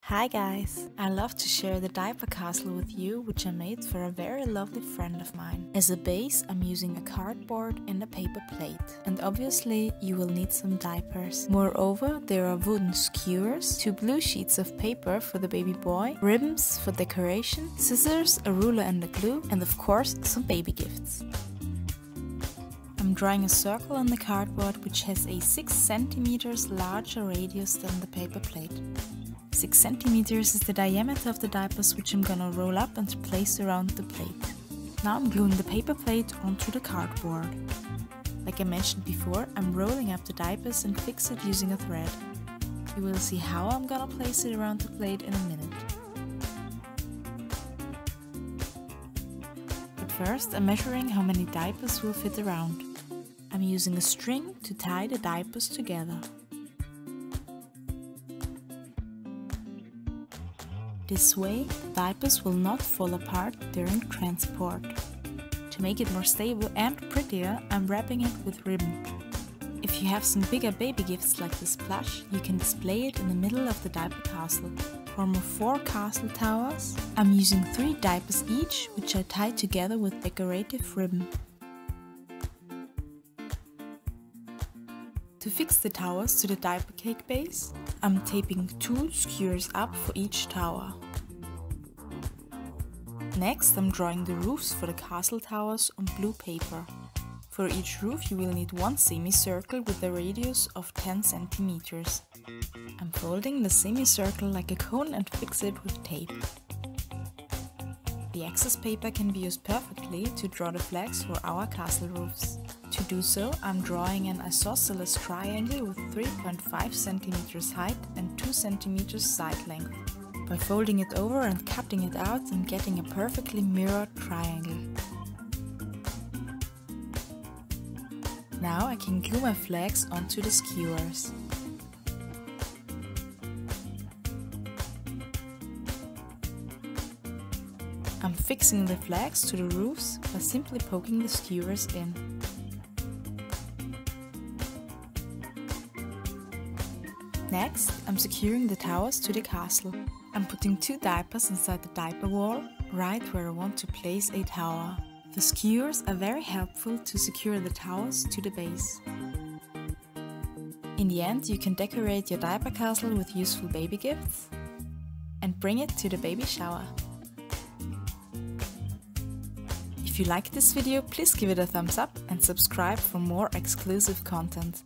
Hi guys! I love to share the Diaper Castle with you, which I made for a very lovely friend of mine. As a base, I'm using a cardboard and a paper plate. And obviously, you will need some diapers. Moreover, there are wooden skewers, 2 blue sheets of paper for the baby boy, ribbons for decoration, scissors, a ruler and a glue, and of course, some baby gifts. I'm drawing a circle on the cardboard which has a 6 centimeters larger radius than the paper plate. 6 centimeters is the diameter of the diapers, which I'm gonna roll up and place around the plate. Now I'm gluing the paper plate onto the cardboard. Like I mentioned before, I'm rolling up the diapers and fix it using a thread. You will see how I'm gonna place it around the plate in a minute. But first I'm measuring how many diapers will fit around. I'm using a string to tie the diapers together. This way, the diapers will not fall apart during transport. To make it more stable and prettier, I'm wrapping it with ribbon. If you have some bigger baby gifts like this plush, you can display it in the middle of the Diaper Castle. For my 4 castle towers, I'm using 3 diapers each, which I tie together with decorative ribbon. To fix the towers to the Diaper Cake base, I'm taping 2 skewers up for each tower. Next, I'm drawing the roofs for the castle towers on blue paper. For each roof you will need 1 semicircle with a radius of 10 centimeters. I'm folding the semicircle like a cone and fix it with tape. The excess paper can be used perfectly to draw the flags for our castle roofs. To do so, I'm drawing an isosceles triangle with 3.5 centimeters height and 2 centimeters side length. By folding it over and cutting it out, I'm getting a perfectly mirrored triangle. Now I can glue my flags onto the skewers. I'm fixing the flags to the roofs by simply poking the skewers in. Next, I'm securing the towers to the castle. I'm putting 2 diapers inside the diaper wall, right where I want to place a tower. The skewers are very helpful to secure the towers to the base. In the end, you can decorate your Diaper Castle with useful baby gifts and bring it to the baby shower. If you liked this video, please give it a thumbs up and subscribe for more exclusive content.